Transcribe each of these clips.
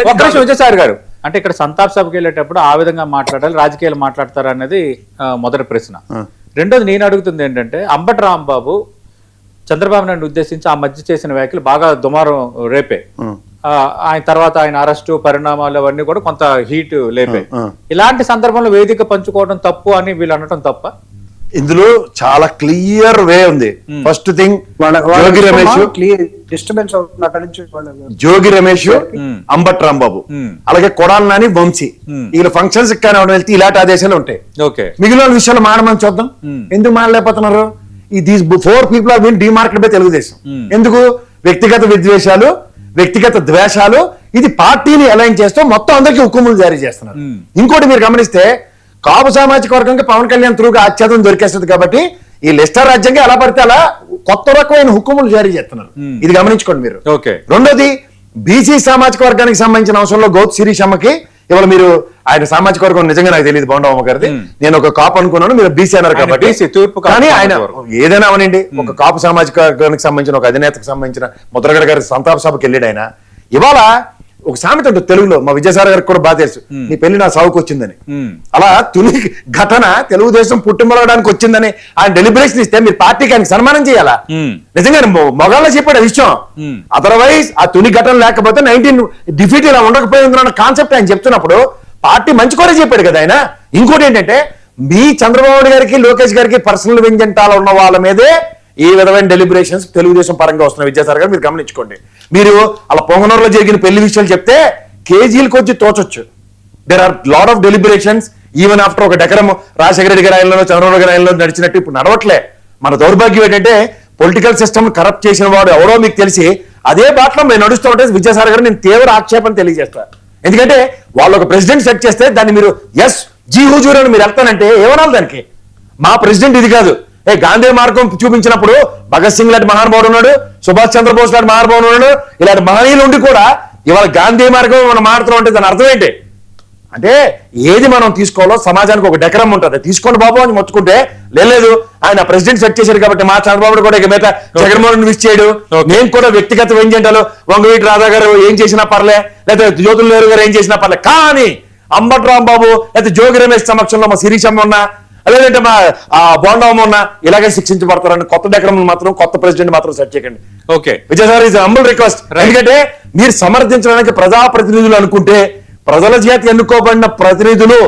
ఒక్క నిమిషం విజయసాయి గారు, అంటే ఇక్కడ సంతాప్ సభకి వెళ్ళేటప్పుడు ఆ విధంగా మాట్లాడాలి, రాజకీయాలు మాట్లాడతారు అనేది మొదటి ప్రశ్న. రెండోది నేను అడుగుతుంది ఏంటంటే, అంబటి రాంబాబు చంద్రబాబు నాయుడు ఉద్దేశించి ఆ మధ్య చేసిన వ్యాఖ్యలు బాగా దుమారం రేపే. ఆయన తర్వాత ఆయన అరెస్టు పరిణామాలు అవన్నీ కూడా కొంత హీట్ లేపే. ఇలాంటి సందర్భంలో వేదిక పంచుకోవడం తప్పు అని వీళ్ళు అనడం తప్ప? ఇందులో చాలా క్లియర్ వే ఉంది. First thing, Jogi Ramesh disturbance Jogi Ramesh, Ambati Rambabu, అలాగే కొడాలి నాని, వంశీ, వీళ్ళ ఫంక్షన్స్ కానీ వెళ్తే ఇలాంటి ఆదేశాలు ఉంటాయి. మిగిలిన విషయాలు మాడమని చూద్దాం. ఎందుకు మాడలేకపోతున్నారు? These 4 people are been demarked by Telugu Desam. ఎందుకు? వ్యక్తిగత విద్వేషాలు, వ్యక్తిగత ద్వేషాలు. ఇది పార్టీని అలైన్ చేస్తూ మొత్తం అందరికీ హుకుములు జారీ చేస్తున్నారు. ఇంకోటి మీరు గమనిస్తే, కాపు సామాజిక వర్గంగా పవన్ కళ్యాణ్ త్రూగా ఆచ్ఛాదం దొరికేస్తుంది కాబట్టి ఈ లెస్టర్ రాజ్యంగా ఎలా పడితే అలా కొత్త రకమైన హుకుములు జారీ చేస్తున్నారు. ఇది గమనించుకోండి మీరు. రెండోది, బీసీ సామాజిక వర్గానికి సంబంధించిన అంశంలో గౌత్ శిరీషమ్మకి ఇవాళ మీరు ఆయన సామాజిక వర్గం నిజంగా నాకు తెలియదు, బొండమ్మ గారిది, నేను ఒక కాపు అనుకున్నాను, మీరు బీసీ అన్నారు కాబట్టి. కానీ ఆయన ఏదైనా అవనండి, ఒక కాపు సామాజిక వర్గానికి సంబంధించిన ఒక అధినేతకు సంబంధించిన ముద్రగడ గారి సంతాప సభకి వెళ్ళాడు ఆయన. ఇవాళ ఒక సామెత ఉంటుంది తెలుగులో, మా విజయసాయి గారికి కూడా బాగా తెలుసు, నీ పెళ్లి నా సాగుకు వచ్చిందని. అలా తుని ఘటన తెలుగుదేశం పుట్టుమలగడానికి వచ్చిందని ఆయన డెలిబరేషన్ ఇస్తే మీరు పార్టీకి ఆయనకి సన్మానం చేయాలా? నిజంగా మొగాళ్ళ చెప్పాడు విషయం. అదర్వైజ్ ఆ తుని ఘటన లేకపోతే 19 డిఫీట్ ఇలా ఉండకపోయిందన్న కాన్సెప్ట్ ఆయన చెప్తున్నప్పుడు పార్టీ మంచి కోరే చెప్పాడు కదా ఆయన. ఇంకోటి ఏంటంటే, మీ చంద్రబాబు గారికి లోకేష్ గారికి పర్సనల్ వెంజెంటాలు ఉన్న వాళ్ళ మీదే ఈ విధమైన డెలిబరేషన్స్ తెలుగుదేశం పరంగా వస్తున్నాయి. విద్యాసాగర్ గారు మీరు గమనించుకోండి. మీరు అలా పొంగనూరులో జరిగిన పెళ్లి విషయాలు చెప్తే కేజీలకు వచ్చి తోచొచ్చు. There are lot of deliberations even after ఒక డెకరం రాజశేఖర రెడ్డి గారి ఆయనలో చంద్రబాబు గారి ఆయనలో నడిచినట్టు ఇప్పుడు నడవట్లే. మన దౌర్భాగ్యం ఏంటంటే, పొలిటికల్ సిస్టమ్ కరప్ట్ చేసిన వాడు ఎవరో మీకు తెలిసి అదే బాటలో మేము నడుస్తూ ఉంటే విద్యాసాగర్ గారు నేను తీవ్ర ఆక్షేపణ తెలియజేస్తాను. ఎందుకంటే వాళ్ళు ఒక ప్రెసిడెంట్ సెట్ చేస్తే దాన్ని మీరు ఎస్ జీ హుజూర్ అని మీరు వెళ్తానంటే ఏమనాలి దానికి? మా ప్రెసిడెంట్ ఇది కాదు. గాంధీ మార్గం చూపించినప్పుడు భగత్ సింగ్ లాంటి మహానుభావుడు ఉన్నాడు, సుభాష్ చంద్రబోస్ లాంటి మహానుభావుడు ఉన్నాడు, ఇలాంటి మహనీయులు ఉండి కూడా ఇవాళ గాంధీ మార్గం మనం మారుతున్నాం అంటే దాని అర్థం ఏంటి? అంటే ఏది మనం తీసుకోవాలో సమాజానికి ఒక డెకరం ఉంటుంది, తీసుకోండి బాబు అని మొత్తుకుంటే లేదు ఆయన ప్రెసిడెంట్ సెట్ చేశాడు కాబట్టి మా చంద్రబాబు కూడా ఇక మిగతా జగన్మోహన్ విష్ చేయడు, నేను కూడా వ్యక్తిగత వెంజెంటాలు వంగవీటి రాధా గారు ఏం చేసినా పర్లే, లేదా జ్యోతుల నెహ్రూ గారు ఏం చేసినా పర్లే. కానీ అంబటి రాంబాబు లేదా జోగి రమేష్ సమక్షంలో మా శిరీషమ్మ ఉన్నా లేదంటే మా బోండమ్మ ఉన్నా ఇలాగే శిక్షించబడతారని కొత్త డెకరం మాత్రం కొత్త ప్రెసిడెంట్ మాత్రం సెట్ చేయకండి. Vijayasagar is humble request. ఎందుకంటే మీరు సమర్థించడానికి ప్రజాప్రతినిధులు అనుకుంటే ప్రజల చేతి ఎన్నుకోబడిన ప్రతినిధులు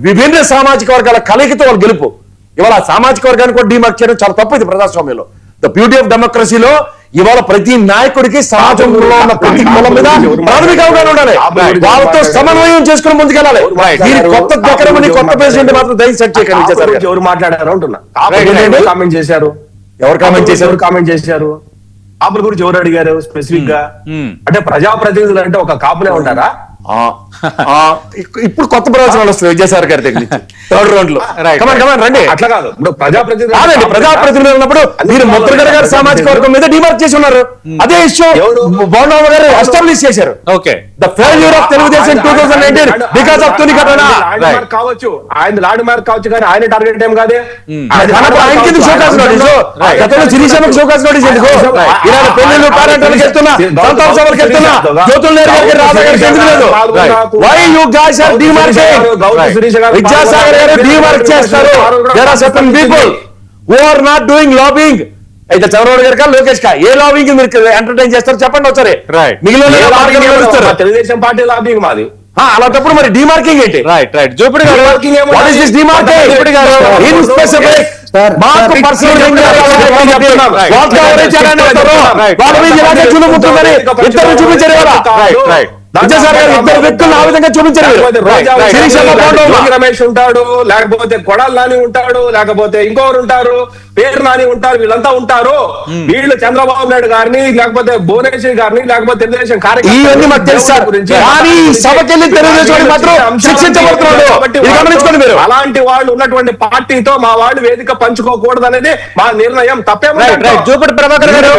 విభిన్న సామాజిక వర్గాల కలయికతో వాళ్ళు గెలుపు. ఇవాళ సామాజిక వర్గాన్ని కూడా డిమార్క్ చేయడం చాలా తప్పు. ఇది ప్రజాస్వామ్యంలో ద బ్యూటీ ఆఫ్ డెమోక్రసీలో ఇవాళ ప్రతి నాయకుడికి సమాజంలో ఉన్న ప్రతి కులం మీద ప్రాథమిక అవగాహన ఉండాలి, వాళ్ళతో సమన్వయం చేసుకుని ముందుకెళ్ళాలి. మీరు కొత్త దగ్గర కొత్త ప్రెసిడెంట్ మాత్రం దయచేసి సెట్ చేయకండి. ఎవరు మాట్లాడారు అంటున్నా, కామెంట్ చేశారు, ఎవరు కామెంట్ చేశారు కాపుల గురించి ఎవరు అడిగారు స్పెసిఫిక్ గా? అంటే ప్రజాప్రతినిధులు అంటే ఒక కాపులే ఉంటారా? ఇప్పుడు కొత్త ప్రవచనాలు వస్తుంది విజయసాగర్ గారి దగ్గర నుంచి థర్డ్ రౌండ్ లో. రండి, అట్లా కాదు. ప్రజాప్రతినిధులు ఉన్నప్పుడు మీరు ముద్రగడ గారి సామాజిక వర్గం మీద డిమార్క్ చేసి ఉన్నారు. అదే ఇష్యూ బోండమ్మ గారు ఎస్టాబ్లిష్ చేశారు. The failure of Telugu Desam 2019 because of Tuni ఘటన. కావచ్చు, ఆయన లాండ్ మార్క్ కావచ్చు, కానీ ఆయన టార్గెట్ ఏం కాదే. ఆయనకి ఎందుకు షోకాస్ నోటీసు? గతంలో శిరీషమ్మకి షోకాస్ నోటీస్ ఎందుకు? ఇలాంటి పెళ్లిళ్ళు పేరెంట్లకు వెళ్తున్నా, సంతాప సభలకు వెళ్తున్నా, జ్యోతుల నెహ్రూ గారికి రాధా గారికి ఎందుకు లేదు? Why you guys are demarcating? Vidyasagar గారు డిమార్క్ చేస్తారు. There are certain people who are not doing lobbying. అయితే చంద్రబాబు గారు కా లోకేష్ కా ఏ లాబింగ్ మీరు ఎంటర్టైన్ చేస్తారు చెప్పండి ఒకసారి. మిగిలిన తెలుగుదేశం పార్టీ లాబింగ్ మాది. అలాంటప్పుడు మరి డిమార్కింగ్ ఏంటి? జోపిడి గారు what is this demarking? In specific మాకు పర్సనల్ వాళ్ళ మీద ఇలాగే చులుముతుందని ఇద్దరు చూపించారు కదా. ఇద్దరు వ్యక్తులు ఆ విధంగా చూపించారు. రమేష్ ఉంటాడు, లేకపోతే కొడాలి నాని ఉంటాడు, లేకపోతే ఇంకొకరు ఉంటారు, పేరు నాని ఉంటారు, వీళ్ళంతా ఉంటారు. వీళ్ళు చంద్రబాబు నాయుడు గారిని లేకపోతే భువనేశ్వరి గారిని లేకపోతే తెలుగుదేశం కార్యక్రమం అలాంటి వాళ్ళు ఉన్నటువంటి పార్టీతో మా వాళ్ళు వేదిక పంచుకోకూడదు అనేది మా నిర్ణయం. తప్పేమో జూపటి ప్రభాకర్ గారు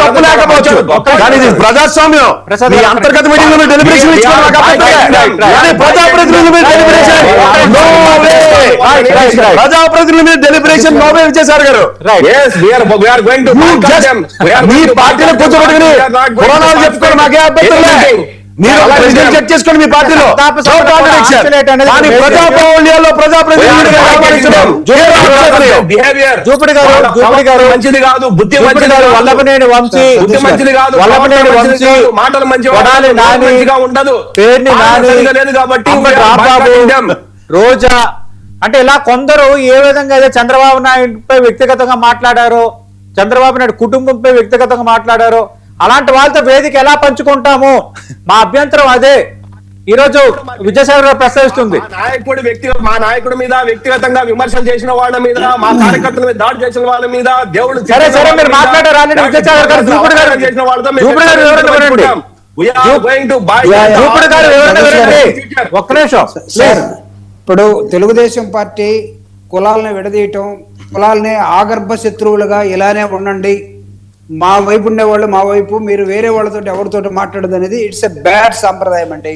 ప్రజాస్వామ్యం అంతర్గత మీటింగ్ డెలిబరేషన్ ప్రజాప్రతినిధుల మీద డెలిబరేషన్ నోవే విజయసాగర్ గారు మీ పార్టీలో కూర్చోబెట్టుకుని పురాణాలు చెప్పుకోవడం మాకే అభ్యంతరం. మీరు అలా ప్రెసిడెంట్ విషయం. చెక్ చేసుకోండి మీ పార్టీలో సంతాప No సభలో contradiction. ఆశ్చర్యం అనేది కానీ లేదు. ప్రజాప్రభుత్వంలో ప్రజాప్రతినిధులుగా వ్యవహరించడం బిహేవియర్ జూపిడి గారు మంచిది కాదు, బుద్ధి జూపిడి మంచిది గారు కాదు, వల్లభనేని వంశీ బుద్ధి మంచిది కాదు, వల్లభనేని ప్రవర్తన మంచిది వంశీ కాదు, మాటలు మంచిగా కొడాలి ఉండదు, నాని, మంచిగా ఉండదు, పేర్ని పాలన నాని, సరిగా లేదు కాబట్టి Ambati we are Rambabu, boycotting them. రోజా అంటే ఇలా కొందరు ఏ విధంగా అయితే చంద్రబాబు నాయుడుపై వ్యక్తిగతంగా మాట్లాడారో, చంద్రబాబు నాయుడు కుటుంబంపై వ్యక్తిగతంగా మాట్లాడారో అలాంటి వాళ్ళతో వేదిక ఎలా పంచుకుంటాము? మా అభ్యంతరం అదే ఈ రోజు విజయసాగర్ గారు ప్రస్తావిస్తుంది. మా నాయకుడి మీద వ్యక్తిగతంగా విమర్శలు చేసిన వాళ్ళ మీద, మా కార్యకర్తల మీద దాడి చేసిన వాళ్ళ మీద, దేవుడు సరే మీరు మాట్లాడారు ఆల్రెడీ. విజయసాగర్ గారు జూపిడి గారు చేసిన వాళ్ళతో మేము జూపిడి గారు వివరణ వినండి. We are going to buy Jupudi గారు వివరణ వినండి. ఒక్క నిమిషం సార్, ఇప్పుడు తెలుగుదేశం పార్టీ కులాలను విడదీయటం, కులాలని ఆగర్భ శత్రువులుగా ఇలానే ఉండండి, మా వైపు ఉండేవాళ్ళు మా వైపు, మీరు వేరే వాళ్ళతో ఎవరితో మాట్లాడదు అనేది ఇట్స్ ఎ బ్యాడ్ సాంప్రదాయం అండి.